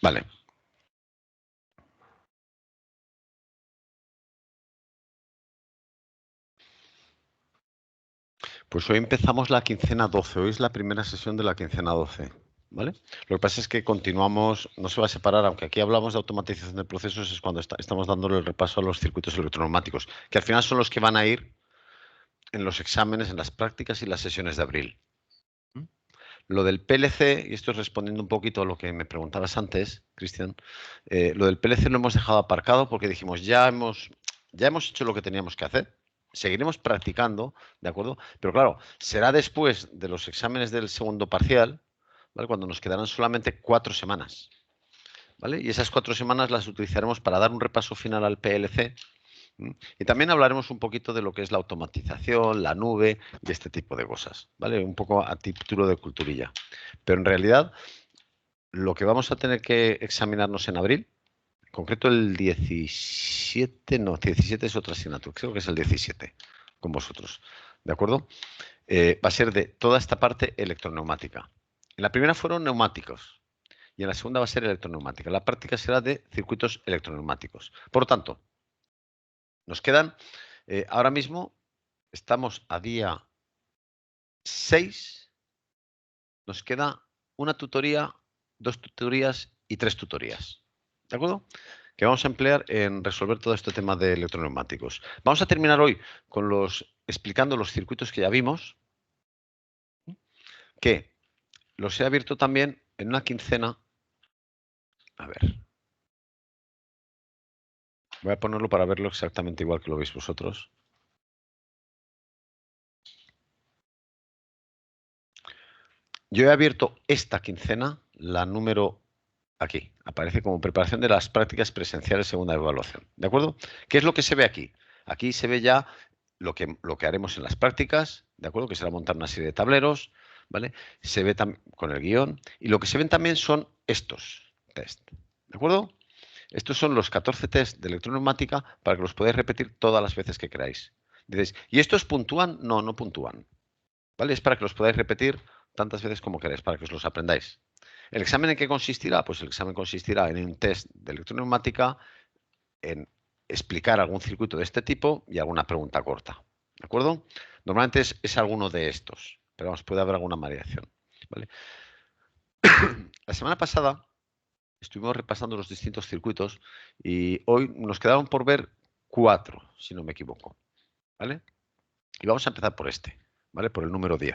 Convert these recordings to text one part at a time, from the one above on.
Vale. Pues hoy empezamos la quincena 12. Hoy es la primera sesión de la quincena 12. ¿Vale? Lo que pasa es que continuamos, no se va a separar, aunque aquí hablamos de automatización de procesos, es cuando estamos dándole el repaso a los circuitos electroneumáticos, que al final son los que van a ir en los exámenes, en las prácticas y las sesiones de abril. Lo del PLC, y esto es respondiendo un poquito a lo que me preguntabas antes, Cristian, lo del PLC lo hemos dejado aparcado porque dijimos, ya hemos hecho lo que teníamos que hacer, seguiremos practicando, ¿de acuerdo? Pero claro, será después de los exámenes del segundo parcial, ¿vale? Cuando nos quedarán solamente 4 semanas, ¿vale? Y esas 4 semanas las utilizaremos para dar un repaso final al PLC. Y también hablaremos un poquito de lo que es la automatización, la nube y este tipo de cosas, ¿vale? Un poco a título de culturilla. Pero en realidad, lo que vamos a tener que examinarnos en abril, en concreto el 17, no, 17 es otra asignatura, creo que es el 17 con vosotros, ¿de acuerdo? Va a ser de toda esta parte electroneumática. En la primera fueron neumáticos y en la segunda va a ser electroneumática. La práctica será de circuitos electroneumáticos. Por lo tanto, nos quedan, ahora mismo estamos a día 6, nos queda una tutoría, 2 tutorías y 3 tutorías. ¿De acuerdo? Que vamos a emplear en resolver todo este tema de electroneumáticos. Vamos a terminar hoy con explicando los circuitos que ya vimos, que los he abierto también en una quincena. A ver. Voy a ponerlo para verlo exactamente igual que lo veis vosotros. Yo he abierto esta quincena, la número aquí. Aparece como preparación de las prácticas presenciales segunda evaluación. ¿De acuerdo? ¿Qué es lo que se ve aquí? Aquí se ve ya lo que haremos en las prácticas, ¿de acuerdo? Que será montar una serie de tableros, ¿vale? Se ve también con el guión. Y lo que se ven también son estos test. ¿De acuerdo? Estos son los 14 test de electroneumática para que los podáis repetir todas las veces que queráis. Diréis, ¿y estos puntúan? No, no puntúan. ¿Vale? Es para que los podáis repetir tantas veces como queráis, para que os los aprendáis. ¿El examen en qué consistirá? Pues el examen consistirá en un test de electroneumática, en explicar algún circuito de este tipo y alguna pregunta corta. ¿De acuerdo? Normalmente es alguno de estos, pero vamos, puede haber alguna variación. ¿Vale? La semana pasada estuvimos repasando los distintos circuitos y hoy nos quedaron por ver 4, si no me equivoco. ¿Vale? Y vamos a empezar por este, ¿vale? Por el número 10,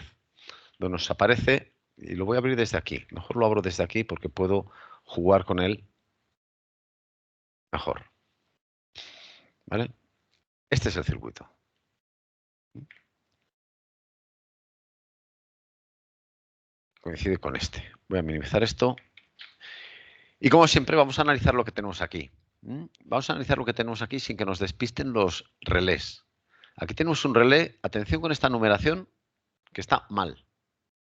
donde nos aparece, y lo voy a abrir desde aquí. Mejor lo abro desde aquí porque puedo jugar con él mejor. ¿Vale? Este es el circuito. Coincide con este. Voy a minimizar esto. Y como siempre vamos a analizar lo que tenemos aquí. Vamos a analizar lo que tenemos aquí sin que nos despisten los relés. Aquí tenemos un relé, atención con esta numeración, que está mal.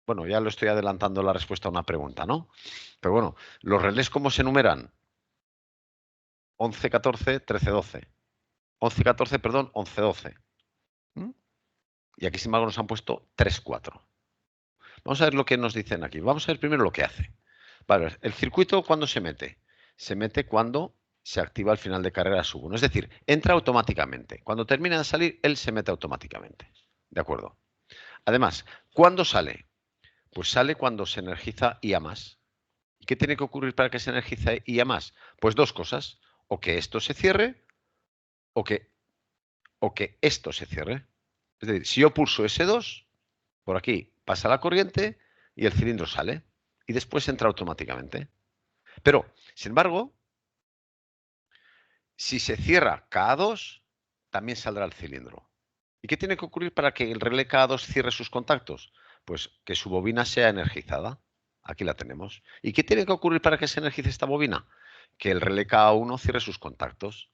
Bueno, ya lo estoy adelantando la respuesta a una pregunta, ¿no? Pero bueno, ¿los relés cómo se numeran? 11, 14, 13, 12. 11, 14, perdón, 11, 12. Y aquí, sin embargo, nos han puesto 3, 4. Vamos a ver lo que nos dicen aquí. Vamos a ver primero lo que hace. Vale, el circuito, ¿cuándo se mete? Se mete cuando se activa al final de carrera sub1. Es decir, entra automáticamente. Cuando termina de salir, él se mete automáticamente. ¿De acuerdo? Además, ¿cuándo sale? Pues sale cuando se energiza IA+. ¿Y qué tiene que ocurrir para que se energice IA+? Pues 2 cosas. O que esto se cierre o que esto se cierre. Es decir, si yo pulso S2, por aquí pasa la corriente y el cilindro sale. Y después entra automáticamente. Pero, sin embargo, si se cierra KA2, también saldrá el cilindro. ¿Y qué tiene que ocurrir para que el relé KA2 cierre sus contactos? Pues que su bobina sea energizada. Aquí la tenemos. ¿Y qué tiene que ocurrir para que se energice esta bobina? Que el relé KA1 cierre sus contactos.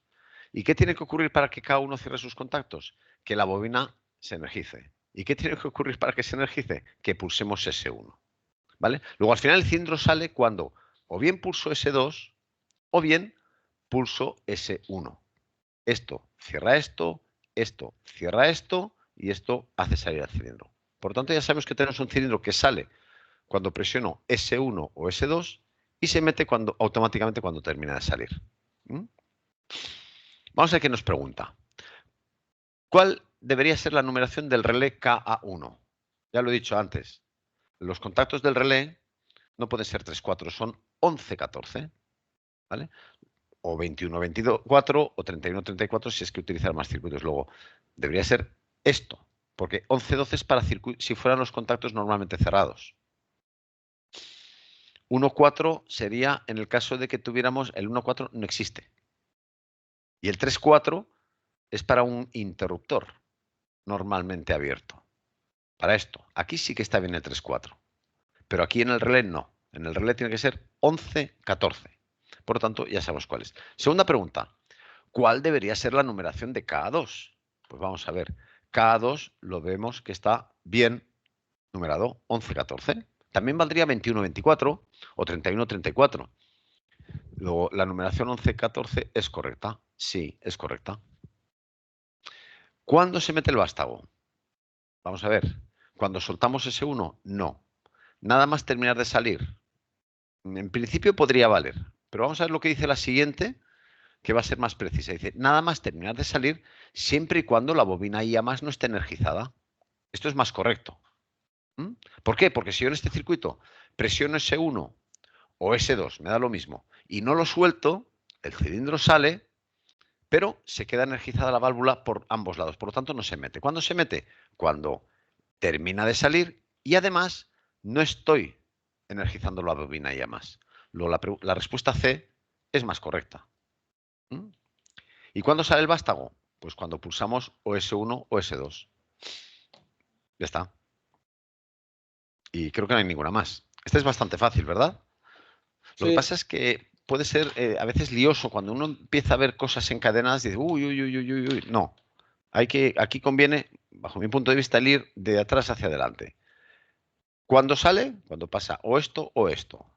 ¿Y qué tiene que ocurrir para que KA1 cierre sus contactos? Que la bobina se energice. ¿Y qué tiene que ocurrir para que se energice? Que pulsemos S1. ¿Vale? Luego, al final, el cilindro sale cuando o bien pulso S2 o bien pulso S1. Esto cierra esto cierra esto y esto hace salir al cilindro. Por tanto, ya sabemos que tenemos un cilindro que sale cuando presiono S1 o S2 y se mete automáticamente cuando termina de salir. ¿Mm? Vamos a ver qué nos pregunta. ¿Cuál debería ser la numeración del relé KA1? Ya lo he dicho antes. Los contactos del relé no pueden ser 3, 4, son 11, 14. ¿Vale? O 21, 24 o 31, 34 si es que utilizar más circuitos. Luego, debería ser esto, porque 11, 12 es para si fueran los contactos normalmente cerrados. 1, 4 sería en el caso de que tuviéramos el 1, 4 no existe. Y el 3, 4 es para un interruptor normalmente abierto. Para esto, aquí sí que está bien el 3, 4. Pero aquí en el relé no. En el relé tiene que ser 11, 14. Por lo tanto, ya sabemos cuál es. Segunda pregunta. ¿Cuál debería ser la numeración de KA2? Pues vamos a ver. KA2 lo vemos que está bien numerado, 11, 14. También valdría 21, 24 o 31, 34. Luego, la numeración 11, 14 es correcta. Sí, es correcta. ¿Cuándo se mete el vástago? Vamos a ver. ¿Cuando soltamos ese 1? No. Nada más terminar de salir. En principio podría valer, pero vamos a ver lo que dice la siguiente, que va a ser más precisa. Dice, nada más terminar de salir siempre y cuando la bobina IA+ no esté energizada. Esto es más correcto. ¿Mm? ¿Por qué? Porque si yo en este circuito presiono S1 o S2, me da lo mismo, y no lo suelto, el cilindro sale, pero se queda energizada la válvula por ambos lados. Por lo tanto, no se mete. ¿Cuándo se mete? Cuando termina de salir y además no estoy energizando la bobina IA+. Luego, la respuesta C es más correcta. ¿Mm? ¿Y cuándo sale el vástago? Pues cuando pulsamos o S1 o S2. Ya está. Y creo que no hay ninguna más. Este es bastante fácil, ¿verdad? Lo que Sí, pasa es que puede ser a veces lioso cuando uno empieza a ver cosas encadenadas y dice, uy, uy, uy, uy, uy, uy. No. Aquí conviene, bajo mi punto de vista, el ir de atrás hacia adelante. ¿Cuándo sale? Cuando pasa o esto o esto.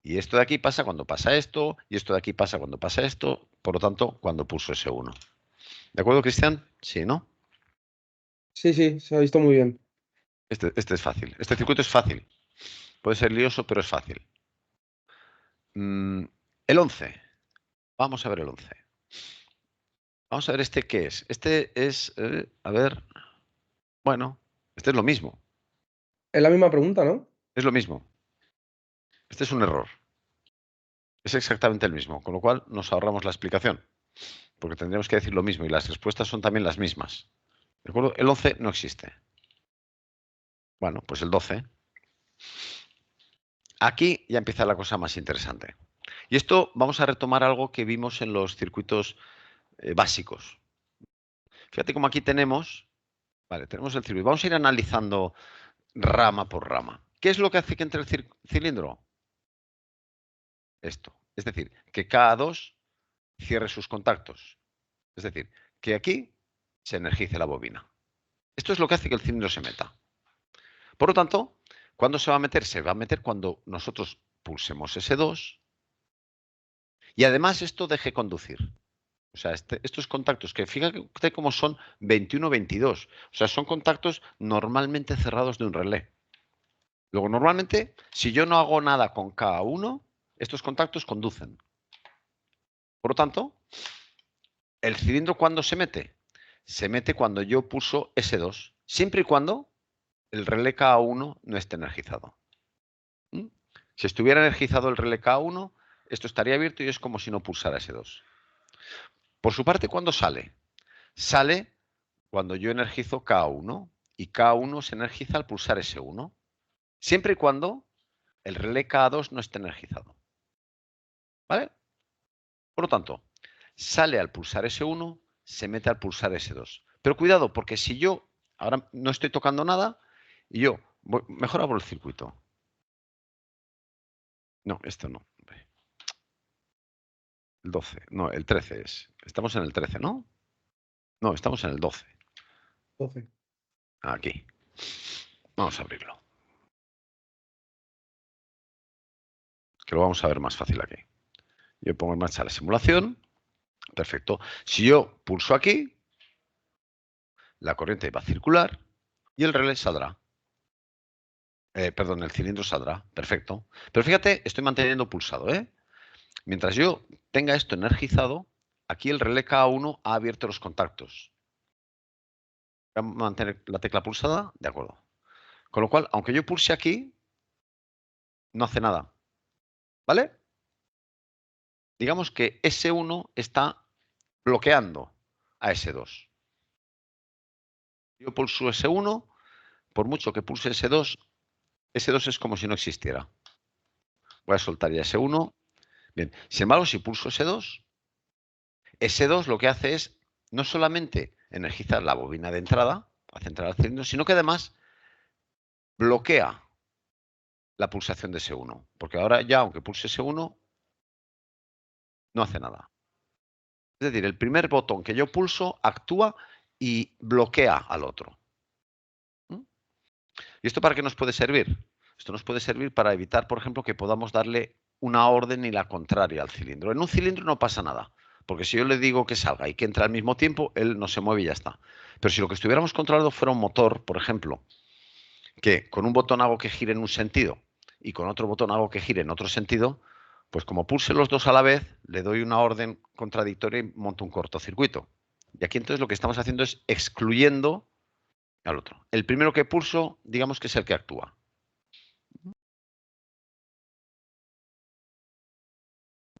Y esto de aquí pasa cuando pasa esto, y esto de aquí pasa cuando pasa esto, por lo tanto, cuando pulso S1. ¿De acuerdo, Cristian? Sí, ¿no? sí, sí, se ha visto muy bien. Este es fácil. Este circuito es fácil. Puede ser lioso, pero es fácil. El 11. Vamos a ver el 11. Vamos a ver este qué es. Este es, a ver, bueno, este es lo mismo. Es la misma pregunta, ¿no? Es lo mismo. Este es un error. Es exactamente el mismo, con lo cual nos ahorramos la explicación, porque tendríamos que decir lo mismo y las respuestas son también las mismas. ¿De acuerdo? El 11 no existe. Bueno, pues el 12. Aquí ya empieza la cosa más interesante. Y esto vamos a retomar algo que vimos en los circuitos básicos. Fíjate cómo aquí tenemos, vale, tenemos el circuito. Vamos a ir analizando rama por rama. ¿Qué es lo que hace que entre el cilindro? Esto. Es decir, que KA2 cierre sus contactos. Es decir, que aquí se energice la bobina. Esto es lo que hace que el cilindro se meta. Por lo tanto, ¿cuándo se va a meter? Se va a meter cuando nosotros pulsemos S2 y además esto deje conducir. O sea, estos contactos, que fíjate cómo son 21, 22. O sea, son contactos normalmente cerrados de un relé. Luego, normalmente, si yo no hago nada con K1, estos contactos conducen. Por lo tanto, ¿el cilindro cuándo se mete? Se mete cuando yo pulso S2, siempre y cuando el relé K1 no esté energizado. ¿Mm? Si estuviera energizado el relé K1, esto estaría abierto y es como si no pulsara S2. Por su parte, ¿cuándo sale? Sale cuando yo energizo K1 y K1 se energiza al pulsar S1, siempre y cuando el relé K2 no esté energizado. ¿Vale? Por lo tanto, sale al pulsar S1, se mete al pulsar S2. Pero cuidado, porque si yo ahora no estoy tocando nada y yo mejor abro el circuito. No, esto no. El 12, no, el 13 es. Estamos en el 13, ¿no? No, estamos en el 12. 12. Aquí. Vamos a abrirlo. Que lo vamos a ver más fácil aquí. Yo pongo en marcha la simulación. Perfecto. Si yo pulso aquí, la corriente va a circular y el relé saldrá. Perdón, el cilindro saldrá. Perfecto. Pero fíjate, estoy manteniendo pulsado, ¿eh? Mientras yo tenga esto energizado, aquí el relé K1 ha abierto los contactos. Voy a mantener la tecla pulsada, de acuerdo. Con lo cual, aunque yo pulse aquí, no hace nada. ¿Vale? Digamos que S1 está bloqueando a S2. Yo pulso S1, por mucho que pulse S2, S2 es como si no existiera. Voy a soltar ya S1. Bien, sin embargo, si pulso S2, S2 lo que hace es no solamente energizar la bobina de entrada, hace entrar al cilindro, sino que además bloquea la pulsación de S1. Porque ahora ya, aunque pulse S1, no hace nada. Es decir, el primer botón que yo pulso actúa y bloquea al otro. ¿Mm? ¿Y esto para qué nos puede servir? Esto nos puede servir para evitar, por ejemplo, que podamos darle una orden y la contraria al cilindro. En un cilindro no pasa nada, porque si yo le digo que salga y que entre al mismo tiempo, él no se mueve y ya está. Pero si lo que estuviéramos controlando fuera un motor, por ejemplo, que con un botón hago que gire en un sentido y con otro botón hago que gire en otro sentido, pues como pulse los dos a la vez, le doy una orden contradictoria y monto un cortocircuito. Y aquí entonces lo que estamos haciendo es excluyendo al otro. El primero que pulso, digamos que es el que actúa.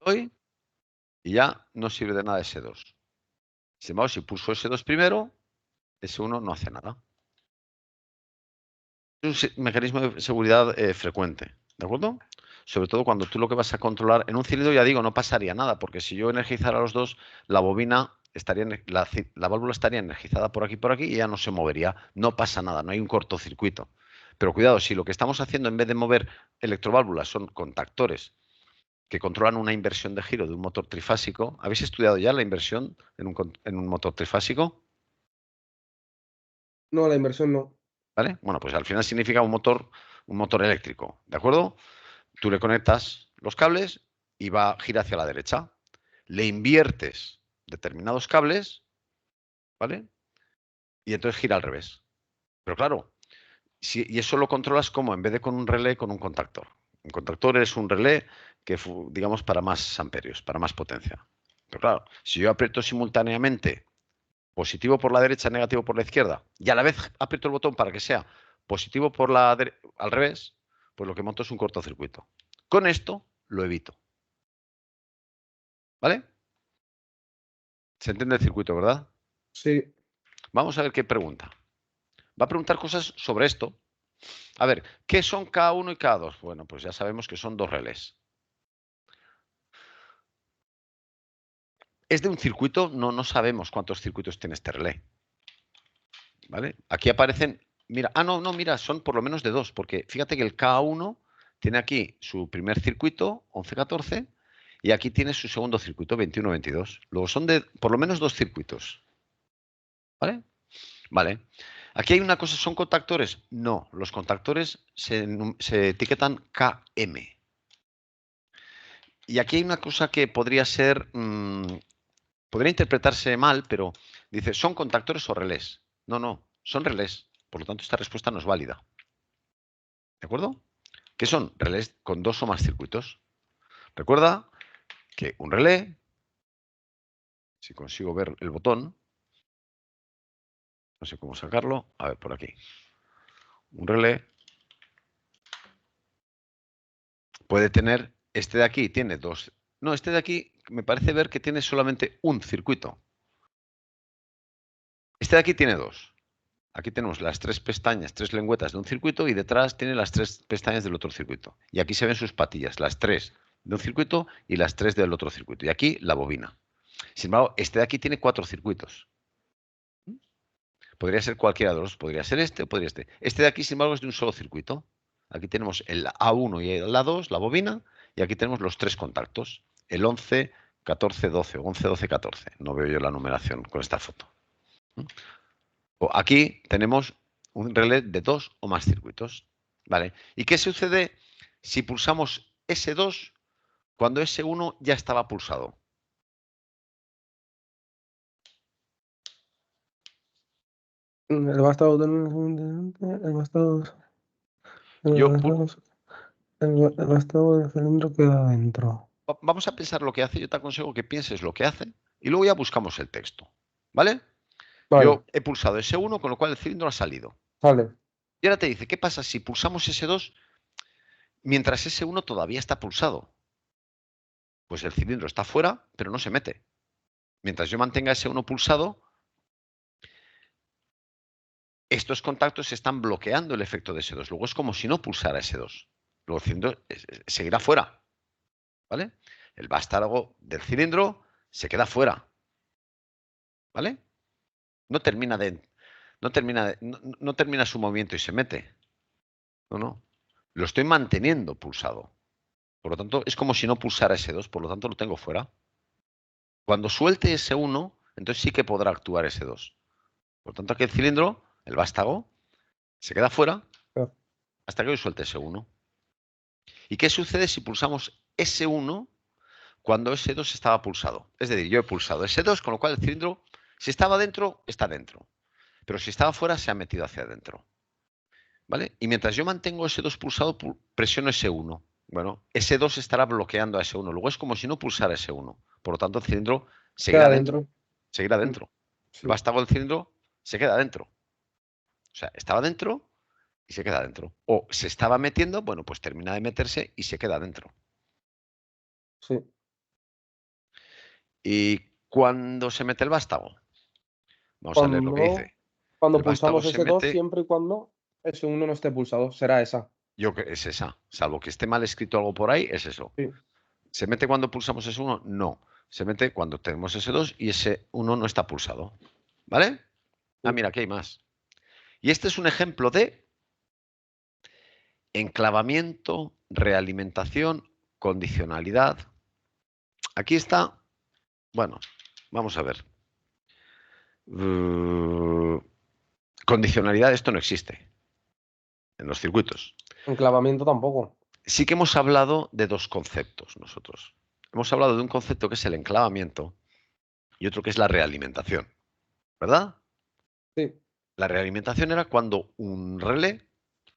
Doy y ya no sirve de nada S2. Sin embargo, si pulso S2 primero, S1 no hace nada. Es un mecanismo de seguridad frecuente, ¿de acuerdo? Sobre todo cuando tú lo que vas a controlar, en un cilindro ya digo, no pasaría nada, porque si yo energizara los dos, la bobina estaría, la válvula estaría energizada por aquí y ya no se movería. No pasa nada, no hay un cortocircuito. Pero cuidado, si lo que estamos haciendo en vez de mover electroválvulas son contactores que controlan una inversión de giro de un motor trifásico, ¿habéis estudiado ya la inversión en un motor trifásico? No, la inversión no. ¿Vale? Bueno, pues al final significa un motor eléctrico, ¿de acuerdo? Tú le conectas los cables y va a girar hacia la derecha. Le inviertes determinados cables, ¿vale? Y entonces gira al revés. Pero claro, y eso lo controlas como en vez de con un relé, con un contactor. Un contactor es un relé que, digamos, para más amperios, para más potencia. Pero claro, si yo aprieto simultáneamente positivo por la derecha, negativo por la izquierda, y a la vez aprieto el botón para que sea positivo por al revés, pues lo que monto es un cortocircuito. Con esto lo evito. ¿Vale? Se entiende el circuito, ¿verdad? Sí. Vamos a ver qué pregunta. Va a preguntar cosas sobre esto. A ver, ¿qué son K1 y K2? Bueno, pues ya sabemos que son dos relés. ¿Es de un circuito? No sabemos cuántos circuitos tiene este relé. ¿Vale? Aquí aparecen, mira, no, mira, son por lo menos de dos, porque fíjate que el K1 tiene aquí su primer circuito, 11-14, y aquí tiene su segundo circuito, 21-22. Luego son de por lo menos dos circuitos. ¿Vale? Vale. Aquí hay una cosa, ¿son contactores? No, los contactores se etiquetan KM. Y aquí hay una cosa que podría ser, podría interpretarse mal, pero dice, ¿son contactores o relés? No, son relés. Por lo tanto, esta respuesta no es válida. ¿De acuerdo? ¿Qué son? Relés con dos o más circuitos. Recuerda que un relé, si consigo ver el botón, no sé cómo sacarlo, a ver, por aquí. Un relé puede tener, este de aquí tiene dos. No, este de aquí me parece ver que tiene solamente un circuito. Este de aquí tiene dos. Aquí tenemos las tres pestañas, tres lengüetas de un circuito y detrás tiene las tres pestañas del otro circuito. Y aquí se ven sus patillas, las tres de un circuito y las tres del otro circuito. Y aquí la bobina. Sin embargo, este de aquí tiene cuatro circuitos. Podría ser cualquiera de los dos, podría ser este o podría ser este. Este de aquí, sin embargo, es de un solo circuito. Aquí tenemos el A1 y el A2, la bobina, y aquí tenemos los tres contactos, el 11, 14, 12, o 11, 12, 14. No veo yo la numeración con esta foto. Aquí tenemos un relé de dos o más circuitos. ¿Vale? ¿Y qué sucede si pulsamos S2 cuando S1 ya estaba pulsado? El vástago. El vástago. El vástago del cilindro queda dentro. Vamos a pensar lo que hace. Yo te aconsejo que pienses lo que hace y luego ya buscamos el texto. ¿Vale? Vale, Yo he pulsado S1, con lo cual el cilindro ha salido. vale. Y ahora te dice, ¿qué pasa si pulsamos S2 mientras S1 todavía está pulsado? Pues el cilindro está fuera, pero no se mete. Mientras yo mantenga S1 pulsado, estos contactos están bloqueando el efecto de S2. Luego es como si no pulsara S2. Luego el cilindro seguirá fuera. ¿Vale? El vástago del cilindro se queda fuera. ¿Vale? No termina su movimiento y se mete. No, no. Lo estoy manteniendo pulsado. Por lo tanto, es como si no pulsara S2, por lo tanto lo tengo fuera. Cuando suelte S1, entonces sí que podrá actuar S2. Por lo tanto, aquí el cilindro, el vástago, se queda fuera Claro. hasta que yo suelte S1. ¿Y qué sucede si pulsamos S1 cuando S2 estaba pulsado? Es decir, yo he pulsado S2, con lo cual el cilindro, si estaba dentro, está dentro. Pero si estaba fuera, se ha metido hacia adentro. ¿Vale? Y mientras yo mantengo S2 pulsado, presiono S1. Bueno, S2 estará bloqueando a S1. Luego es como si no pulsara S1. Por lo tanto, el cilindro seguirá Queda dentro. dentro. Seguirá dentro. El Sí, vástago del cilindro se queda dentro. O sea, estaba dentro y se queda dentro. O se estaba metiendo, bueno, pues termina de meterse y se queda dentro. sí. ¿Y cuándo se mete el vástago? Vamos a leer lo que Cuando, dice. cuando El vástago pulsamos se S2, mete, siempre y cuando S1 no esté pulsado, será esa. yo que es esa. Salvo que esté mal escrito algo por ahí, es eso. Sí, ¿Se mete cuando pulsamos S1? No. Se mete cuando tenemos S2 y S1 no está pulsado. ¿Vale? Ah, sí. mira, aquí hay más. Y este es un ejemplo de enclavamiento, realimentación, condicionalidad. Aquí está, bueno, vamos a ver. Condicionalidad, esto no existe en los circuitos. Enclavamiento tampoco. Sí que hemos hablado de dos conceptos nosotros. Hemos hablado de un concepto que es el enclavamiento y otro que es la realimentación, ¿verdad? Sí, La realimentación era cuando un relé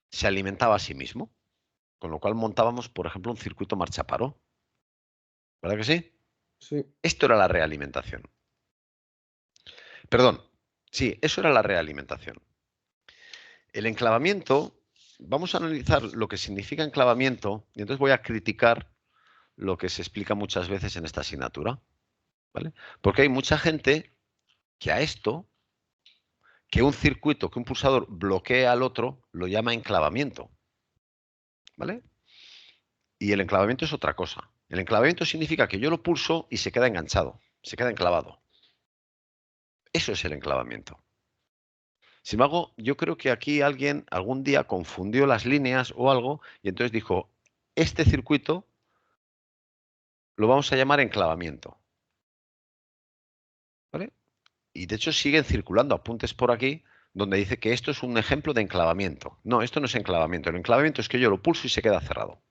se alimentaba a sí mismo, con lo cual montábamos, por ejemplo, un circuito marchaparo. ¿Verdad que sí? sí. Esto era la realimentación. Perdón, sí, eso era la realimentación. El enclavamiento, vamos a analizar lo que significa enclavamiento y entonces voy a criticar lo que se explica muchas veces en esta asignatura, ¿vale? Porque hay mucha gente que a esto, que un circuito, que un pulsador bloquea al otro, lo llama enclavamiento, ¿vale? Y el enclavamiento es otra cosa. El enclavamiento significa que yo lo pulso y se queda enganchado, se queda enclavado. Eso es el enclavamiento. Sin embargo, yo creo que aquí alguien algún día confundió las líneas o algo y entonces dijo, este circuito lo vamos a llamar enclavamiento. ¿Vale? Y de hecho siguen circulando apuntes por aquí donde dice que esto es un ejemplo de enclavamiento. No, esto no es enclavamiento. El enclavamiento es que yo lo pulso y se queda cerrado.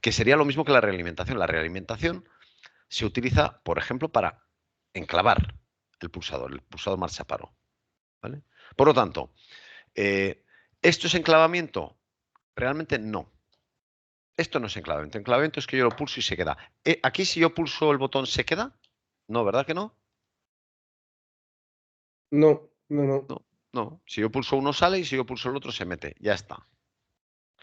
Que sería lo mismo que la realimentación. La realimentación se utiliza, por ejemplo, para enclavar el pulsador marchaparo. ¿Vale? Por lo tanto, ¿esto es enclavamiento? Realmente no. Esto no es enclavamiento. Enclavamiento es que yo lo pulso y se queda. Aquí si yo pulso el botón ¿se queda? No, ¿verdad que no? No, no, no. No, no. Si yo pulso uno sale y si yo pulso el otro se mete. Ya está.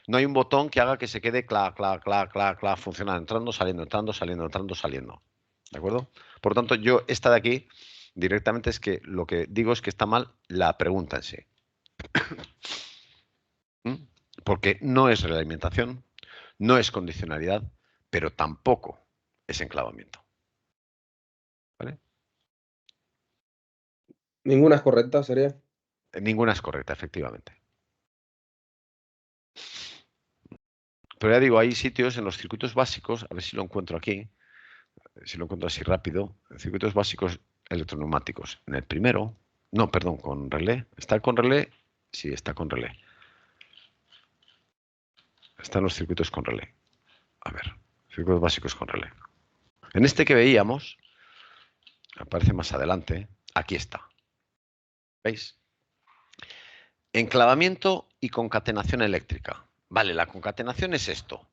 No hay un botón que haga que se quede clac, clac, clac, clac, clac, funcionando, entrando, saliendo, entrando, saliendo, entrando, saliendo. ¿De acuerdo? Por lo tanto, yo esta de aquí directamente es que lo que digo es que está mal la pregunta en sí. ¿Mm? Porque no es realimentación, no es condicionalidad, pero tampoco es enclavamiento. ¿Vale? Ninguna es correcta, sería. Ninguna es correcta, efectivamente. Pero ya digo, hay sitios en los circuitos básicos, a ver si lo encuentro aquí, si lo encuentro así rápido, circuitos básicos electroneumáticos. En el primero, no, perdón, con relé. ¿Está con relé? Sí, está con relé. Están los circuitos con relé. A ver, circuitos básicos con relé. En este que veíamos, aparece más adelante, aquí está. ¿Veis? Enclavamiento y concatenación eléctrica. Vale, la concatenación es esto.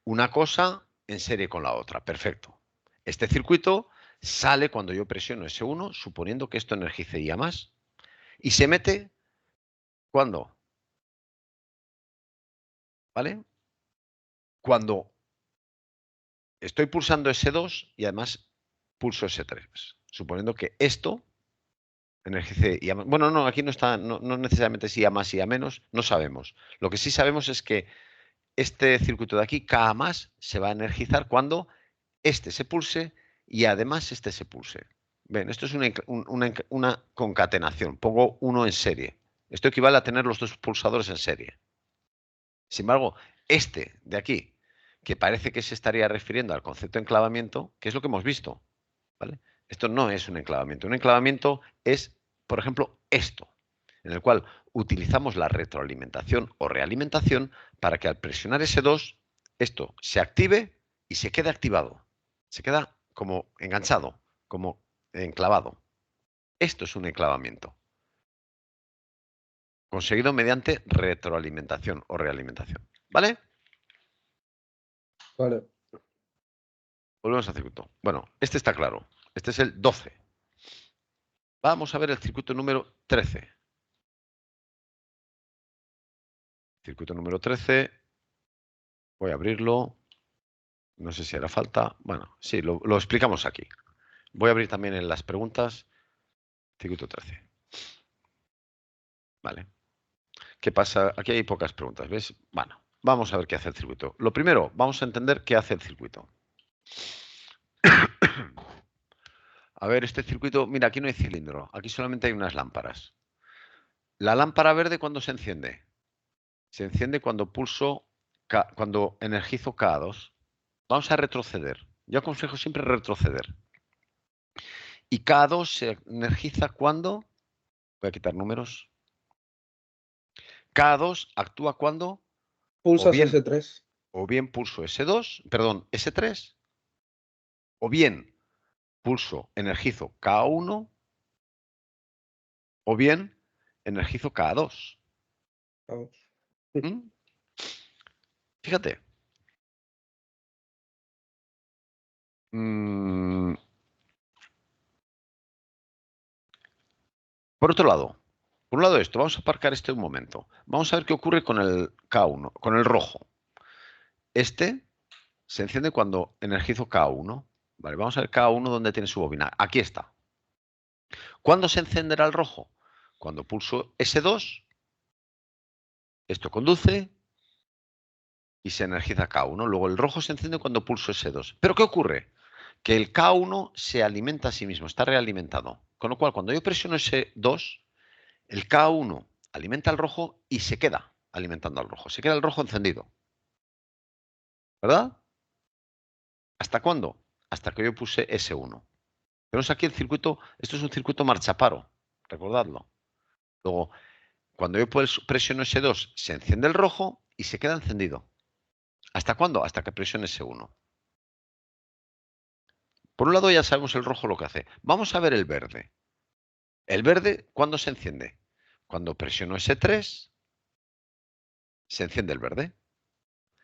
Una cosa en serie con la otra. Perfecto. Este circuito sale cuando yo presiono S1, suponiendo que esto energice I más, y se mete ¿cuándo? ¿Vale? Cuando estoy pulsando S2 y además pulso S3, suponiendo que esto energice I más. Bueno, no, aquí no está, no necesariamente si I más y I menos, no sabemos. Lo que sí sabemos es que este circuito de aquí, K más, se va a energizar cuando este se pulse y además este se pulse. Ven, esto es una concatenación. Pongo uno en serie. Esto equivale a tener los dos pulsadores en serie. Sin embargo, este de aquí, que parece que se estaría refiriendo al concepto de enclavamiento, que es lo que hemos visto, ¿vale? Esto no es un enclavamiento. Un enclavamiento es, por ejemplo, esto, en el cual utilizamos la retroalimentación o realimentación para que al presionar S2, esto se active y se quede activado. Se queda como enganchado, como enclavado. Esto es un enclavamiento, conseguido mediante retroalimentación o realimentación. ¿Vale? Vale. Volvemos al circuito. Bueno, este está claro. Este es el 12. Vamos a ver el circuito número 13. Circuito número 13. Voy a abrirlo. No sé si hará falta. Bueno, sí, lo explicamos aquí. Voy a abrir también en las preguntas. Circuito 13. Vale. ¿Qué pasa? Aquí hay pocas preguntas, ¿ves? Bueno, vamos a ver qué hace el circuito. Lo primero, vamos a entender qué hace el circuito. A ver, este circuito, mira, aquí no hay cilindro. Aquí solamente hay unas lámparas. La lámpara verde, ¿cuándo se enciende? Se enciende cuando pulso, cuando energizo K2. Vamos a retroceder. Yo aconsejo siempre retroceder. Y K2 se energiza cuando, voy a quitar números, K2 actúa cuando Pulsas S3. o bien pulso S2, perdón, S3, o bien pulso energizo K1, o bien energizo K2. Vamos. ¿Mm? Fíjate. Mm, por otro lado, por un lado esto, vamos a aparcar este un momento. Vamos a ver qué ocurre con el K1, con el rojo. Este se enciende cuando energizo K1. Vale, vamos a ver K1 dónde tiene su bobina. Aquí está. ¿Cuándo se encenderá el rojo? Cuando pulso S2, esto conduce y se energiza K1. Luego el rojo se enciende cuando pulso S2. ¿Pero qué ocurre? Que el K1 se alimenta a sí mismo, está realimentado. Con lo cual, cuando yo presiono S2, el K1 alimenta al rojo y se queda alimentando al rojo. Se queda el rojo encendido. ¿Verdad? ¿Hasta cuándo? Hasta que yo puse S1. Vemos aquí el circuito, esto es un circuito marchaparo, recordadlo. Luego, cuando yo presiono S2, se enciende el rojo y se queda encendido. ¿Hasta cuándo? Hasta que presione S1. Por un lado ya sabemos el rojo lo que hace. Vamos a ver el verde. El verde, ¿cuándo se enciende? Cuando presiono S3, se enciende el verde.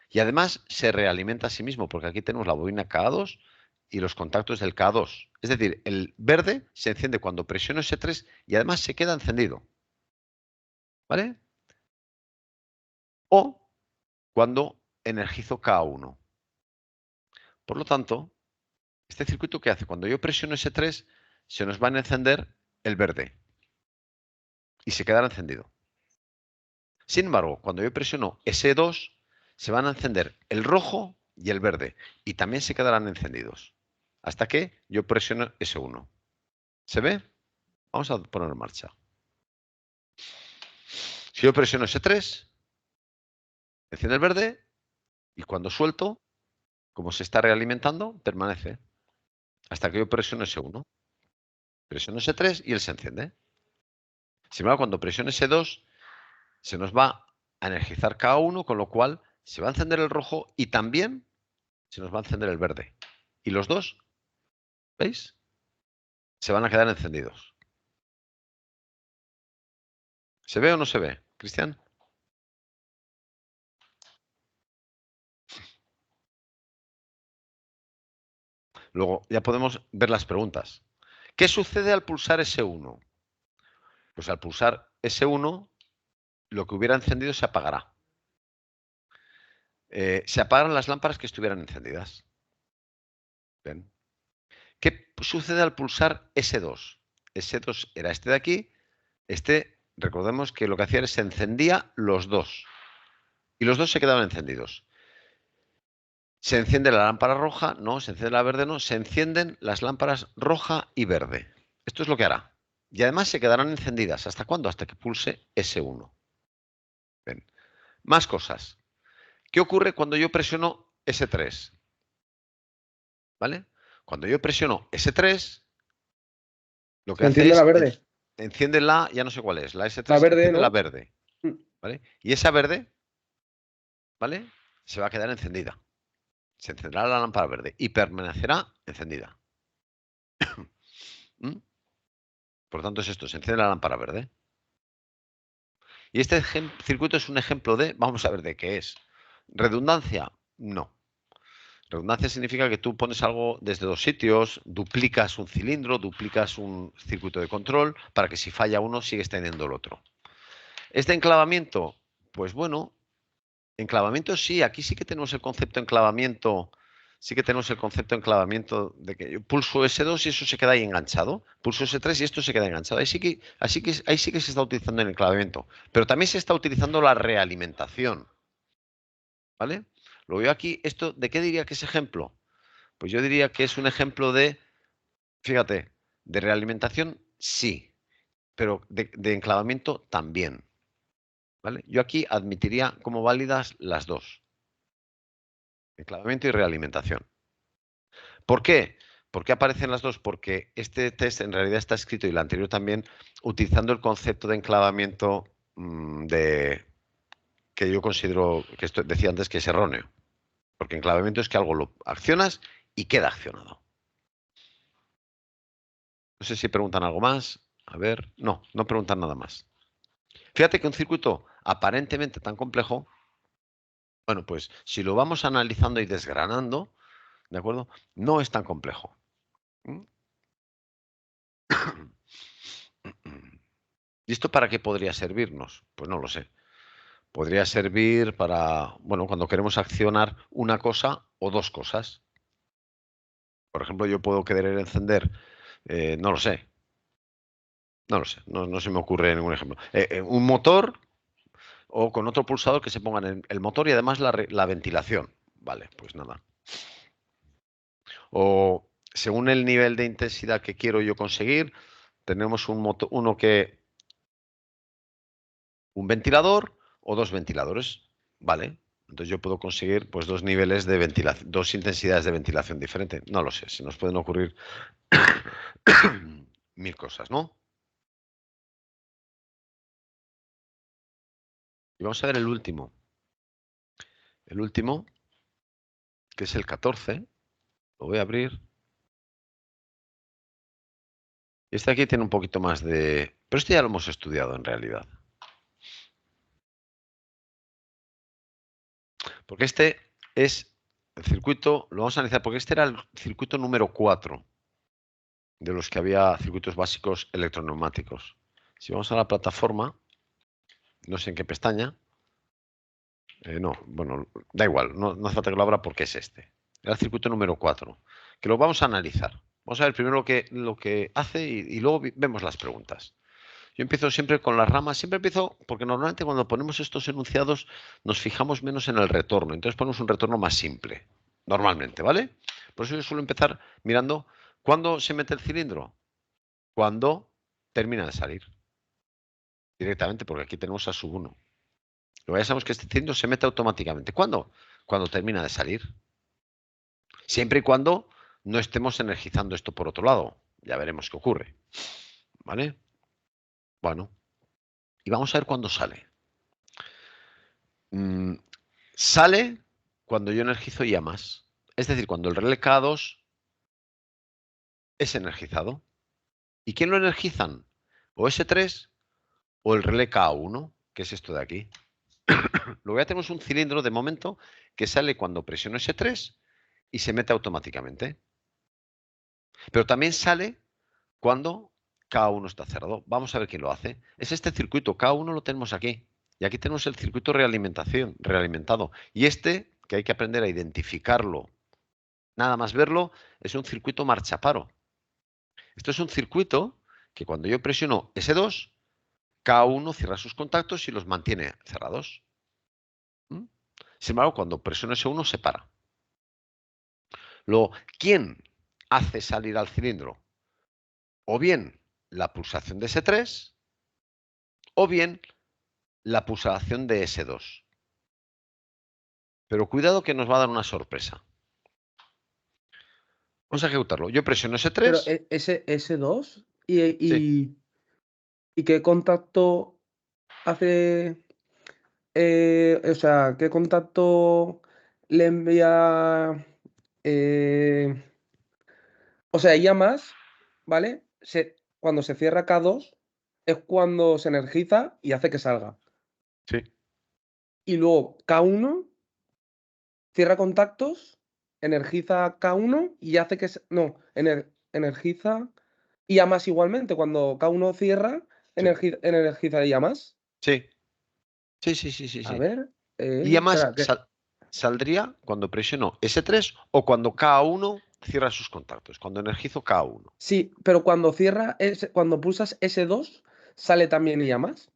Y además se realimenta a sí mismo, porque aquí tenemos la bobina K2 y los contactos del K2. Es decir, el verde se enciende cuando presiono S3 y además se queda encendido. ¿Vale? O cuando energizo K1. Por lo tanto, este circuito, ¿qué hace? Cuando yo presiono S3, se nos va a encender el verde y se quedará encendido. Sin embargo, cuando yo presiono S2, se van a encender el rojo y el verde y también se quedarán encendidos hasta que yo presiono S1. ¿Se ve? Vamos a poner en marcha. Si yo presiono S3, enciende el verde y cuando suelto, como se está realimentando, permanece hasta que yo presiono S1. Presiono S3 y él se enciende. Sin embargo, cuando presiono S2, se nos va a energizar K1, con lo cual se va a encender el rojo y también se nos va a encender el verde. Y los dos, ¿veis? Se van a quedar encendidos. ¿Se ve o no se ve, Cristian? Luego ya podemos ver las preguntas. ¿Qué sucede al pulsar S1? Pues al pulsar S1, lo que hubiera encendido se apagará. Se apagan las lámparas que estuvieran encendidas. Bien. ¿Qué sucede al pulsar S2? S2 era este de aquí. Este, recordemos que lo que hacía es se encendía los dos. Y los dos se quedaban encendidos. Se enciende la lámpara roja, no, se enciende la verde, no, se encienden las lámparas roja y verde. Esto es lo que hará. Y además se quedarán encendidas. ¿Hasta cuándo? Hasta que pulse S1. Bien. Más cosas. ¿Qué ocurre cuando yo presiono S3? ¿Vale? Cuando yo presiono S3, lo que Se hace enciende la es verde. enciende la, ya no sé cuál es, la La S3 verde, enciende la ¿no? verde. Mm. ¿Vale? Y esa verde, ¿vale? Se va a quedar encendida. Se encenderá la lámpara verde y permanecerá encendida. ¿Mm? Por tanto es esto, se enciende la lámpara verde. Y este circuito es un ejemplo de, vamos a ver de qué es. ¿Redundancia? No. Redundancia significa que tú pones algo desde dos sitios, duplicas un cilindro, duplicas un circuito de control para que si falla uno sigues teniendo el otro. ¿Este enclavamiento? Pues bueno, enclavamiento sí, aquí sí que tenemos el concepto de enclavamiento. Sí que tenemos el concepto de enclavamiento de que yo pulso S2 y eso se queda ahí enganchado. Pulso S3 y esto se queda enganchado. Ahí sí que se está utilizando el enclavamiento. Pero también se está utilizando la realimentación. ¿Vale? Lo veo aquí. ¿Esto de qué diría que es ejemplo? Pues yo diría que es un ejemplo de, fíjate, de realimentación sí, pero de enclavamiento también. ¿Vale? Yo aquí admitiría como válidas las dos. Enclavamiento y realimentación. ¿Por qué? ¿Por qué aparecen las dos? Porque este test en realidad está escrito, y el anterior también, utilizando el concepto de enclavamiento que yo considero, que esto decía antes, que es erróneo. Porque enclavamiento es que algo lo accionas y queda accionado. No sé si preguntan algo más. A ver, no, no preguntan nada más. Fíjate que un circuito aparentemente tan complejo, bueno, pues si lo vamos analizando y desgranando, ¿de acuerdo? No es tan complejo. ¿Y esto para qué podría servirnos? Pues no lo sé. Podría servir para, bueno, cuando queremos accionar una cosa o dos cosas. Por ejemplo, yo puedo querer encender, no lo sé, no se me ocurre ningún ejemplo. Un motor o con otro pulsador que se pongan en el motor y además la ventilación. Vale, pues nada. O según el nivel de intensidad que quiero yo conseguir, tenemos un ventilador o dos ventiladores. Vale. Entonces yo puedo conseguir pues dos niveles de ventilación, dos intensidades de ventilación diferentes. No lo sé, se nos pueden ocurrir mil cosas, ¿no? Y vamos a ver el último. El último, que es el 14, lo voy a abrir. Este aquí tiene un poquito más de... Pero este ya lo hemos estudiado en realidad. Porque este es el circuito, lo vamos a analizar, porque este era el circuito número 4 de los que había circuitos básicos electroneumáticos. Si vamos a la plataforma, no sé en qué pestaña, no, bueno, da igual, no hace falta que lo abra porque es este. Era el circuito número 4, que lo vamos a analizar. Vamos a ver primero lo que hace y luego vemos las preguntas. Yo empiezo siempre con las ramas, siempre empiezo, porque normalmente cuando ponemos estos enunciados nos fijamos menos en el retorno, entonces ponemos un retorno más simple, normalmente, ¿vale? Por eso yo suelo empezar mirando cuándo se mete el cilindro, cuando termina de salir, directamente, porque aquí tenemos a sub 1. Luego ya sabemos que este cilindro se mete automáticamente. ¿Cuándo? Cuando termina de salir. Siempre y cuando no estemos energizando esto por otro lado. Ya veremos qué ocurre. ¿Vale? Bueno, y vamos a ver cuándo sale. Sale cuando yo energizo ya más. Es decir, cuando el relé K2 es energizado. ¿Y quién lo energizan? O S3 o el relé K1, que es esto de aquí. Luego ya tenemos un cilindro de momento que sale cuando presiono S3 y se mete automáticamente. Pero también sale cuando K1 está cerrado. Vamos a ver quién lo hace. Es este circuito. K1 lo tenemos aquí. Y aquí tenemos el circuito realimentado. Y este, que hay que aprender a identificarlo, nada más verlo, es un circuito marchaparo. Esto es un circuito que cuando yo presiono S2, K1 cierra sus contactos y los mantiene cerrados. ¿Mm? Sin embargo, cuando presiono S1 se para. Luego, ¿quién hace salir al cilindro? O bien la pulsación de S3 o bien la pulsación de S2. Pero cuidado que nos va a dar una sorpresa. Vamos a ejecutarlo. Yo presiono Pero S3. ese 2 Sí, y qué contacto hace, o sea, qué contacto le envía, o sea, ya más, ¿vale? Cuando se cierra K2 es cuando se energiza y hace que salga. sí, Y luego K1 cierra contactos, energiza K1 y hace que no, energiza y más igualmente. Cuando K1 cierra, sí, energiza y más. sí, sí, sí, sí, sí, A sí. ver, Y además espera, que saldría cuando presiono S3 o cuando K1 cierra sus contactos, cuando energizo K1. sí, pero cuando cierra, cuando pulsas S2, sale también y más.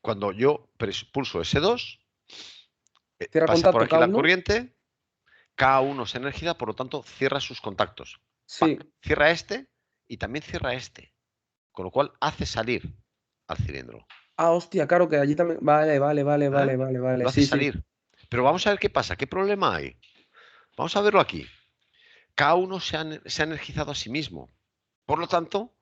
Cuando yo pulso S2, Cierra pasa por contacto aquí la K1, corriente, K1 se energiza, por lo tanto cierra sus contactos. sí. Cierra este y también cierra este, con lo cual hace salir al cilindro. Ah, hostia, claro que allí también. Vale, vale, vale, ¿Eh? vale, vale, vale. Lo hace Sí, sí. salir. Pero vamos a ver qué pasa, qué problema hay. Vamos a verlo aquí. K1 se ha energizado a sí mismo. Por lo tanto,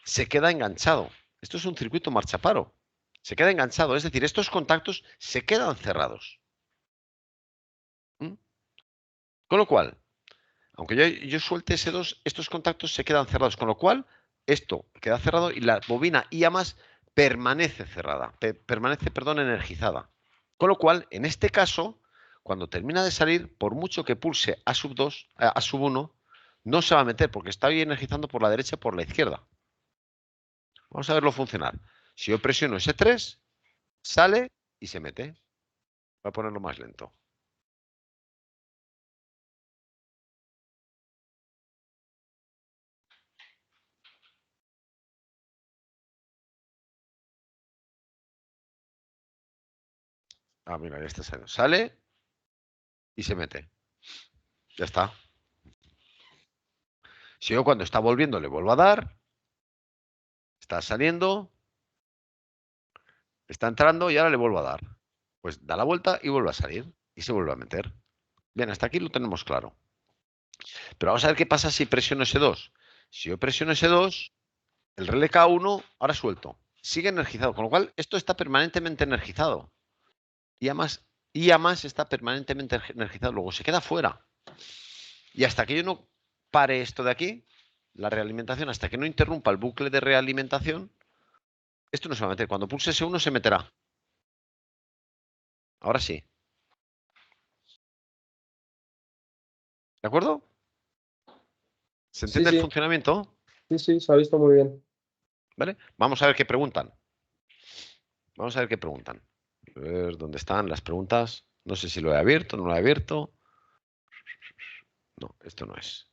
se queda enganchado. Esto es un circuito marchaparo. Se queda enganchado. Es decir, estos contactos se quedan cerrados. ¿Mm? Con lo cual, aunque yo suelte S2, estos contactos se quedan cerrados. Con lo cual, esto queda cerrado y la bobina IAMAS permanece cerrada. Permanece, perdón, energizada. Con lo cual, en este caso, cuando termina de salir, por mucho que pulse A sub 2, A sub 1, no se va a meter porque está ahí energizando por la derecha y por la izquierda. Vamos a verlo funcionar. Si yo presiono S3, sale y se mete. Voy a ponerlo más lento. Ah, mira, ya está saliendo. Sale y se mete. Ya está. Si yo cuando está volviendo le vuelvo a dar, está saliendo, está entrando y ahora le vuelvo a dar. Pues da la vuelta y vuelve a salir y se vuelve a meter. Bien, hasta aquí lo tenemos claro. Pero vamos a ver qué pasa si presiono S2. Si yo presiono S2, el relé K1 ahora suelto. Sigue energizado, con lo cual esto está permanentemente energizado. Y además está permanentemente energizado. Luego se queda fuera. Y hasta que yo no pare esto de aquí, la realimentación, hasta que no interrumpa el bucle de realimentación, esto no se va a meter. Cuando pulse S1 se meterá. Ahora sí. ¿De acuerdo? ¿Se Sí, entiende el sí, funcionamiento? sí, sí, se ha visto muy bien. ¿Vale? Vamos a ver qué preguntan. Vamos a ver qué preguntan. A ver dónde están las preguntas. No sé si lo he abierto, no lo he abierto. No, esto no es.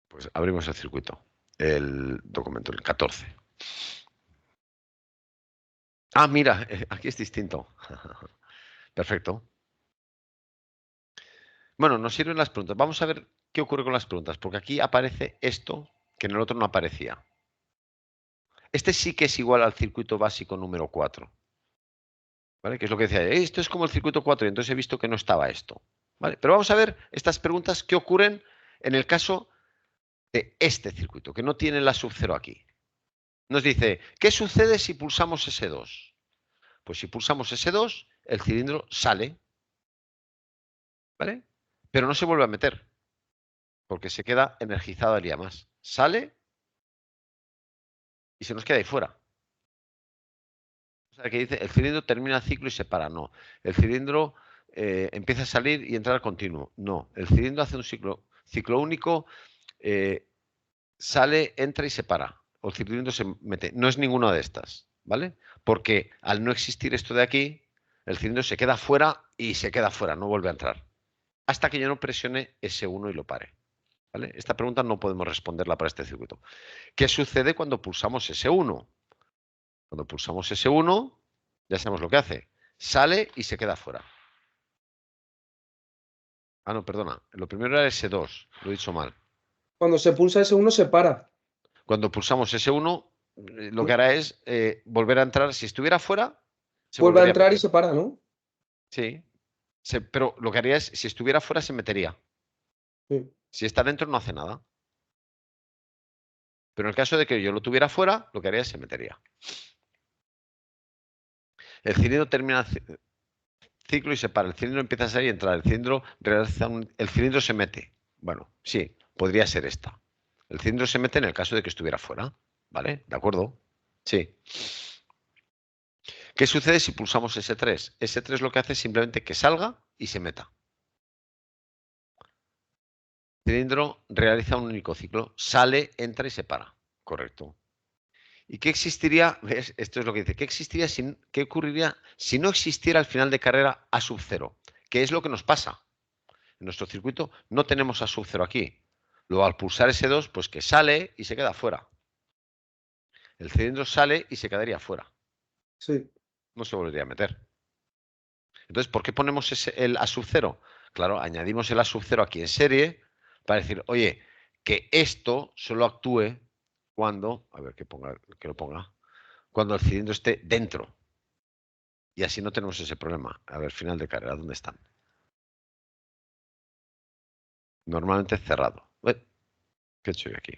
Pues abrimos el circuito. El documento, el 14. Ah, mira, aquí es distinto. Perfecto. Bueno, nos sirven las preguntas. Vamos a ver qué ocurre con las preguntas, porque aquí aparece esto que en el otro no aparecía. Este sí que es igual al circuito básico número 4. ¿Vale? Que es lo que decía, esto es como el circuito 4 y entonces he visto que no estaba esto. ¿Vale? Pero vamos a ver estas preguntas que ocurren en el caso de este circuito, que no tiene la sub 0 aquí. Nos dice, ¿qué sucede si pulsamos S2? Pues si pulsamos S2, el cilindro sale, ¿vale? Pero no se vuelve a meter, porque se queda energizado el día más. Sale y se nos queda ahí fuera. O sea, que dice, el cilindro termina el ciclo y se para. No. El cilindro empieza a salir y entrar continuo. No. El cilindro hace un ciclo único, sale, entra y se para. O el cilindro se mete. No es ninguna de estas, ¿vale? Porque al no existir esto de aquí, el cilindro se queda fuera y se queda fuera, no vuelve a entrar. Hasta que yo no presione S1 y lo pare. ¿Vale? Esta pregunta no podemos responderla para este circuito. ¿Qué sucede cuando pulsamos S1? Cuando pulsamos S1, ya sabemos lo que hace. Sale y se queda fuera. Ah, no, perdona. Lo primero era S2. Lo he dicho mal. Cuando se pulsa S1 se para. Cuando pulsamos S1, lo que hará es volver a entrar. Si estuviera fuera, se Vuelve a volvería a entrar y meter. se para, ¿no? Sí. Pero lo que haría es, si estuviera fuera, se metería. Sí. Si está dentro, no hace nada. Pero en el caso de que yo lo tuviera fuera, lo que haría es se metería. El cilindro termina el ciclo y se para. El cilindro empieza a salir y entrar. El cilindro el cilindro se mete. Bueno, sí, podría ser esta. El cilindro se mete en el caso de que estuviera fuera. ¿Vale? ¿De acuerdo? Sí. ¿Qué sucede si pulsamos S3? S3 lo que hace es simplemente que salga y se meta. El cilindro realiza un único ciclo. Sale, entra y se para. Correcto. ¿Y qué existiría? ¿Ves? Esto es lo que dice. ¿Qué ocurriría si no existiera al final de carrera A sub 0? ¿Qué es lo que nos pasa? En nuestro circuito no tenemos A sub 0 aquí. Luego al pulsar S2, pues que sale y se queda fuera. El cilindro sale y se quedaría fuera. Sí. No se volvería a meter. Entonces, ¿por qué ponemos el A sub 0? Claro, añadimos el A sub 0 aquí en serie para decir, oye, que esto solo actúe cuando, a ver que lo ponga, cuando el cilindro esté dentro. Y así no tenemos ese problema. A ver, final de carrera, ¿dónde están? Normalmente cerrado. ¿Qué he hecho yo aquí?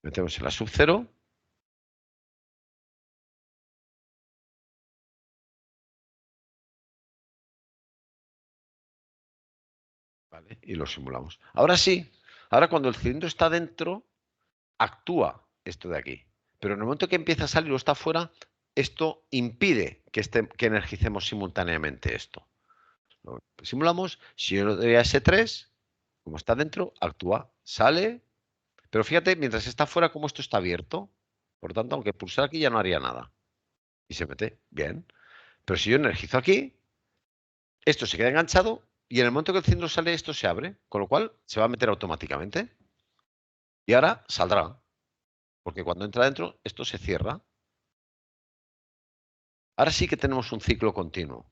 Metemos en la sub 0. ¿Vale? Y lo simulamos. Ahora sí, ahora cuando el cilindro está dentro, actúa esto de aquí. Pero en el momento que empieza a salir o está fuera, esto impide que energicemos simultáneamente esto. Lo simulamos, si yo le doy a S3, como está dentro, actúa, sale, pero fíjate, mientras está fuera, como esto está abierto, por tanto, aunque pulsar aquí ya no haría nada. Y se mete, bien. Pero si yo energizo aquí, esto se queda enganchado y en el momento que el cilindro sale, esto se abre, con lo cual se va a meter automáticamente. Y ahora saldrá, porque cuando entra dentro, esto se cierra. Ahora sí que tenemos un ciclo continuo.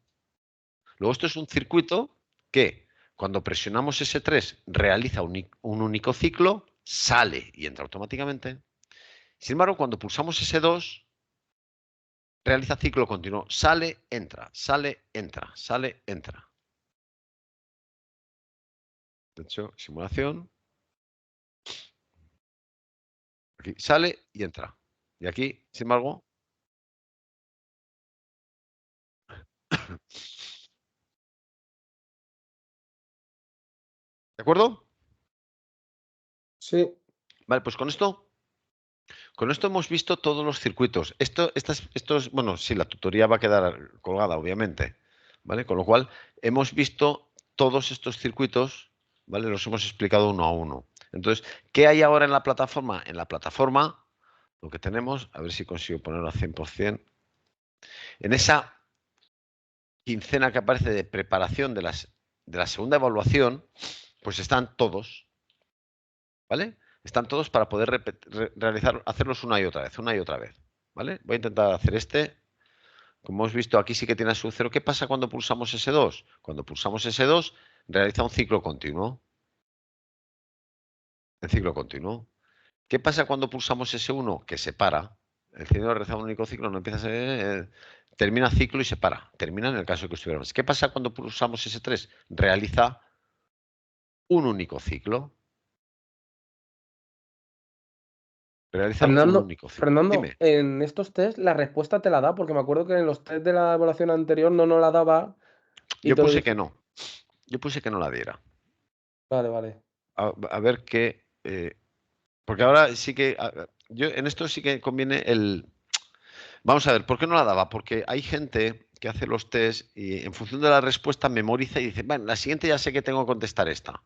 Luego esto es un circuito que cuando presionamos S3 realiza un único ciclo, sale y entra automáticamente. Sin embargo, cuando pulsamos S2, realiza ciclo continuo. Sale, entra, sale, entra, sale, entra. De hecho, simulación. Aquí sale y entra. Y aquí, sin embargo, ¿de acuerdo? Sí. Vale, pues con esto hemos visto todos los circuitos. Bueno, sí, la tutoría va a quedar colgada, obviamente, ¿vale? Con lo cual, hemos visto todos estos circuitos, ¿vale? Los hemos explicado uno a uno. Entonces, ¿qué hay ahora en la plataforma? En la plataforma, lo que tenemos, a ver si consigo ponerlo a 100%, en esa quincena que aparece de preparación de la segunda evaluación, pues están todos, ¿vale? Están todos para poder hacerlos una y otra vez, ¿vale? Voy a intentar hacer este. Como hemos visto, aquí sí que tiene su cero. ¿Qué pasa cuando pulsamos S2? Cuando pulsamos S2, realiza un ciclo continuo. En ciclo continuo. ¿Qué pasa cuando pulsamos S1? Que se para. El cilindro realiza un único ciclo, no empieza a ser, termina ciclo y se para. Termina en el caso de que estuviéramos. ¿Qué pasa cuando pulsamos S3? Realiza un único ciclo. Realiza un Fernando, único ciclo. Fernando, Dime. en estos test la respuesta te la da, porque me acuerdo que en los test de la evaluación anterior no nos la daba y Yo te lo puse que dije. no. Yo puse que no la diera. Vale, vale. A ver qué. Porque ahora sí que. Yo en esto sí que conviene Vamos a ver, ¿por qué no la daba? Porque hay gente que hace los test y en función de la respuesta memoriza y dice, bueno, la siguiente ya sé que tengo que contestar esta.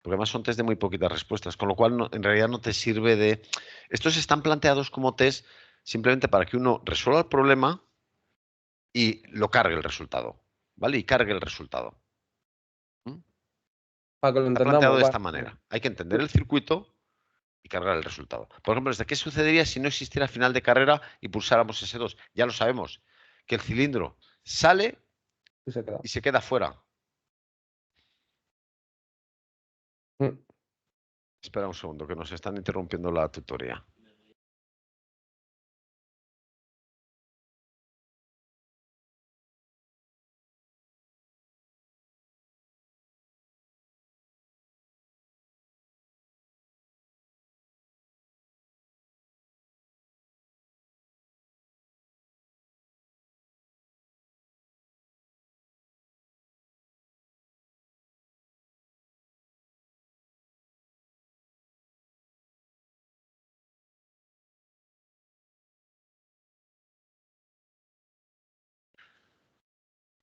Porque además son test de muy poquitas respuestas, con lo cual en realidad no te sirve de... Estos están planteados como test simplemente para que uno resuelva el problema y lo cargue el resultado, ¿vale? Y cargue el resultado. ¿Mm? Para que lo Está planteado entendamos, de esta vale. manera. Hay que entender el circuito y cargar el resultado. Por ejemplo, ¿desde qué sucedería si no existiera final de carrera y pulsáramos S2? Ya lo sabemos, que el cilindro sale Y se queda. y se queda fuera. Mm. Espera un segundo, que nos están interrumpiendo la tutoría.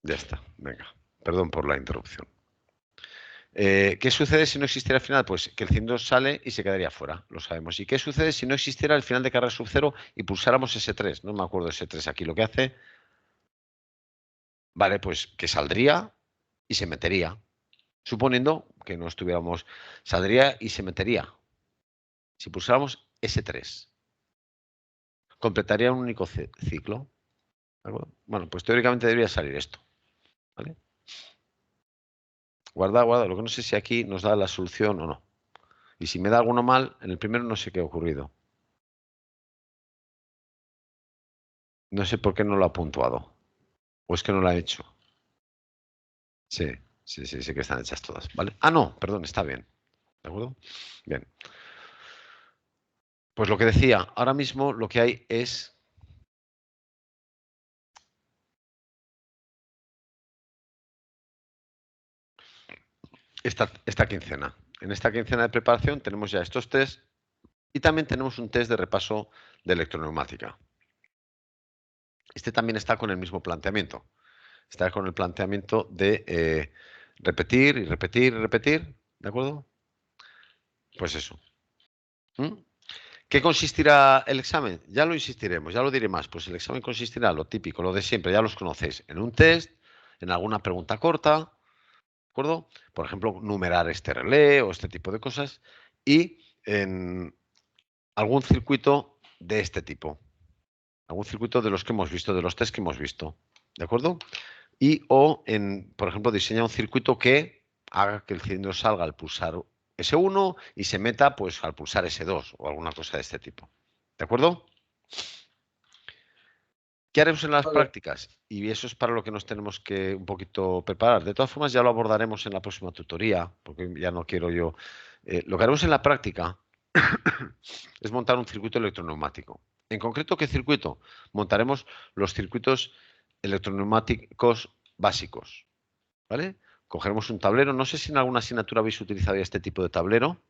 Ya está, venga. Perdón por la interrupción. ¿Qué sucede si no existiera el final? Pues que el cilindro sale y se quedaría fuera, lo sabemos. ¿Y qué sucede si no existiera el final de carrera sub 0 y pulsáramos S3? No me acuerdo de S3 aquí. Lo que hace, vale, pues que saldría y se metería. Suponiendo que no estuviéramos, saldría y se metería. Si pulsáramos S3, completaría un único ciclo. ¿De acuerdo? Bueno, pues teóricamente debería salir esto. ¿Vale? Guarda, guarda. Lo que no sé si aquí nos da la solución o no. Y si me da alguno mal, en el primero no sé qué ha ocurrido. No sé por qué no lo ha puntuado. ¿O es que no lo ha hecho? Sí, sí, sí, sí que están hechas todas, ¿vale? Ah, no, perdón, está bien. ¿De acuerdo? Bien. Pues lo que decía, ahora mismo lo que hay es esta quincena. En esta quincena de preparación tenemos ya estos test y también tenemos un test de repaso de electroneumática. Este también está con el mismo planteamiento. Está con el planteamiento de repetir y repetir y repetir, ¿de acuerdo? Pues eso. ¿Mm? ¿Qué consistirá el examen? Ya lo insistiremos, ya lo diré más. Pues el examen consistirá, lo típico, lo de siempre, ya los conocéis, en un test, en alguna pregunta corta, ¿de acuerdo? Por ejemplo, numerar este relé o este tipo de cosas y en algún circuito de este tipo, algún circuito de los que hemos visto, de los test que hemos visto, ¿de acuerdo? Y o en, por ejemplo, diseña un circuito que haga que el cilindro salga al pulsar S1 y se meta pues al pulsar S2 o alguna cosa de este tipo. ¿De acuerdo? ¿Qué haremos en las Vale. prácticas? Y eso es para lo que nos tenemos que un poquito preparar. De todas formas, ya lo abordaremos en la próxima tutoría, porque ya no quiero yo. Lo que haremos en la práctica es montar un circuito electroneumático. En concreto, ¿qué circuito? Montaremos los circuitos electroneumáticos básicos. ¿Vale? Cogeremos un tablero. No sé si en alguna asignatura habéis utilizado ya este tipo de tablero.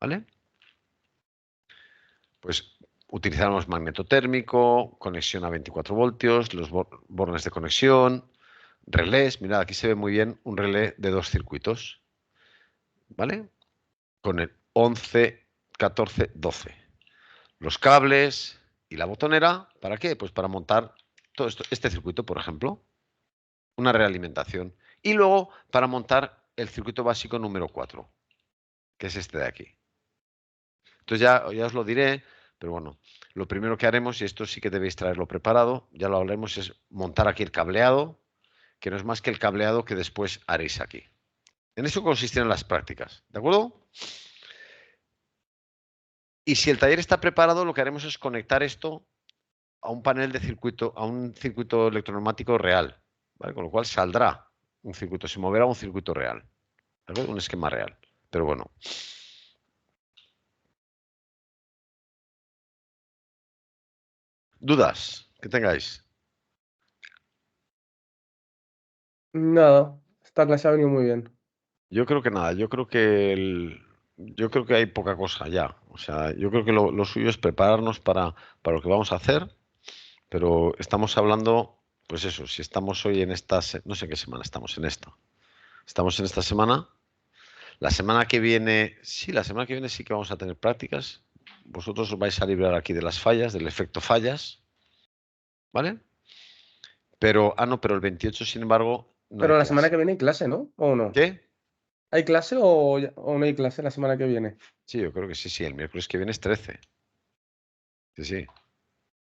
¿Vale? Pues utilizaremos magnetotérmico, conexión a 24 voltios, los bornes de conexión, relés. Mirad, aquí se ve muy bien un relé de dos circuitos, ¿vale? Con el 11, 14, 12. Los cables y la botonera, ¿para qué? Pues para montar todo esto, este circuito, por ejemplo, una realimentación. Y luego para montar el circuito básico número 4, que es este de aquí. Entonces ya os lo diré, pero bueno, lo primero que haremos, y esto sí que debéis traerlo preparado, ya lo hablaremos, es montar aquí el cableado, que no es más que el cableado que después haréis aquí. En eso consistirán las prácticas, ¿de acuerdo? Y si el taller está preparado, lo que haremos es conectar esto a un panel de circuito, a un circuito electroneumático real, ¿vale? Con lo cual saldrá un circuito, se moverá un circuito real, ¿de acuerdo? Un esquema real. Pero bueno. ¿Dudas que tengáis? Nada, esta clase ha venido muy bien. Yo creo que nada, yo creo que hay poca cosa ya. O sea, yo creo que lo suyo es prepararnos para lo que vamos a hacer Pero estamos hablando, pues eso, si estamos hoy en esta, no sé qué semana estamos, en esta. Estamos en esta semana. La semana que viene, sí, la semana que viene sí que vamos a tener prácticas. Vosotros os vais a librar aquí de las fallas, del efecto fallas, ¿vale? Pero, no, pero el 28, sin embargo, no hay Pero la semana clase. que viene hay clase, ¿no? ¿O no? ¿Qué? ¿Hay clase o no hay clase la semana que viene? Sí, yo creo que sí, sí, el miércoles que viene es 13. Sí, sí.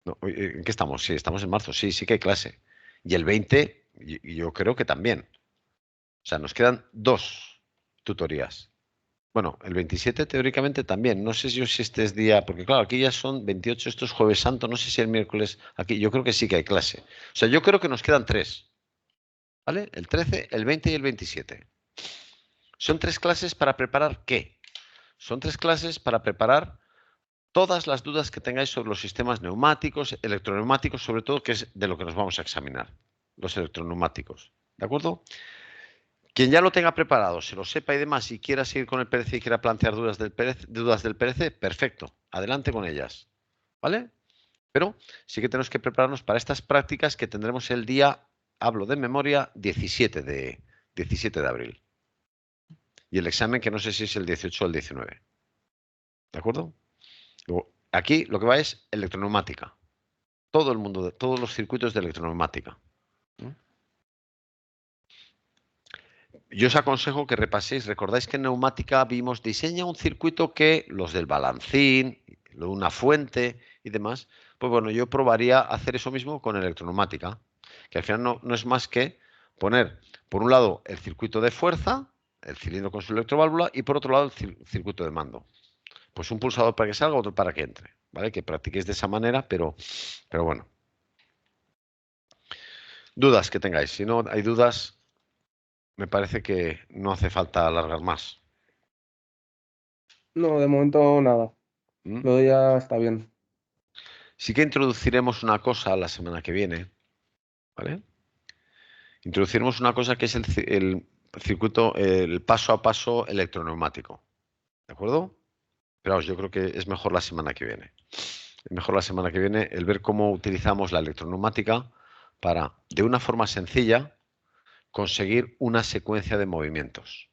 No, ¿en qué estamos? Sí, estamos en marzo, sí, sí que hay clase. Y el 20, yo creo que también. O sea, nos quedan 2 tutorías. Bueno, el 27 teóricamente también. No sé si este es día, porque claro, aquí ya son 28, esto es Jueves Santo, no sé si el miércoles aquí, yo creo que sí que hay clase. O sea, yo creo que nos quedan 3, ¿vale? El 13, el 20 y el 27. Son 3 clases para preparar ¿qué? Son 3 clases para preparar todas las dudas que tengáis sobre los sistemas neumáticos, electroneumáticos, sobre todo, que es de lo que nos vamos a examinar, los electroneumáticos. ¿De acuerdo? Quien ya lo tenga preparado, se lo sepa y demás, y quiera seguir con el PRC y quiera plantear dudas del PRC, perfecto, adelante con ellas. ¿Vale? Pero sí que tenemos que prepararnos para estas prácticas que tendremos el día, hablo de memoria, 17 de abril. Y el examen que no sé si es el 18 o el 19. ¿De acuerdo? Luego, aquí lo que va es electroneumática. Todo el mundo, todos los circuitos de electroneumática. Yo os aconsejo que repaséis, recordáis que en neumática vimos diseña un circuito que los del balancín, una fuente y demás, pues bueno, yo probaría hacer eso mismo con electroneumática, que al final no es más que poner, por un lado, el circuito de fuerza, el cilindro con su electroválvula, y por otro lado, el circuito de mando. Pues un pulsador para que salga, otro para que entre, ¿vale? Que practiquéis de esa manera, pero bueno. Dudas que tengáis. Si no hay dudas, me parece que no hace falta alargar más. No, de momento nada. ¿Mm? Lo ya está bien. Sí que introduciremos una cosa la semana que viene, ¿vale? Introduciremos una cosa que es el circuito, el paso a paso electroneumático, ¿de acuerdo? Pero vamos, yo creo que es mejor la semana que viene. Es mejor la semana que viene el ver cómo utilizamos la electroneumática para, de una forma sencilla, conseguir una secuencia de movimientos.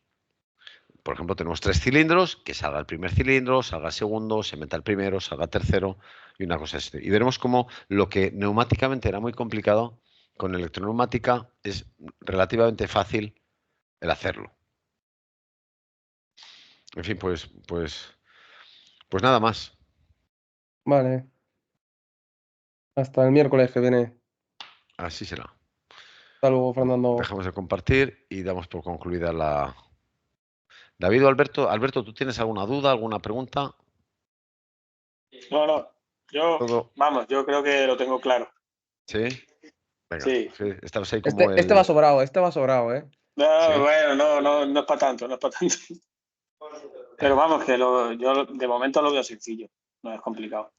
Por ejemplo, tenemos 3 cilindros, que salga el primer cilindro, salga el segundo, se meta el primero, salga el tercero y una cosa así. Y veremos cómo lo que neumáticamente era muy complicado, con electroneumática es relativamente fácil el hacerlo. En fin, pues nada más. Vale. Hasta el miércoles que viene. Así será. Hasta luego, Fernando. Dejamos de compartir y damos por concluida la... David o Alberto. Alberto, ¿tú tienes alguna duda, alguna pregunta? No, yo, Todo. vamos, yo creo que lo tengo claro. ¿Sí? Venga, Sí. sí, estabas ahí como Este va sobrado, ¿eh? No, ¿Sí? bueno, no es para tanto, no es para tanto. Pero vamos, que yo de momento lo veo sencillo, no es complicado.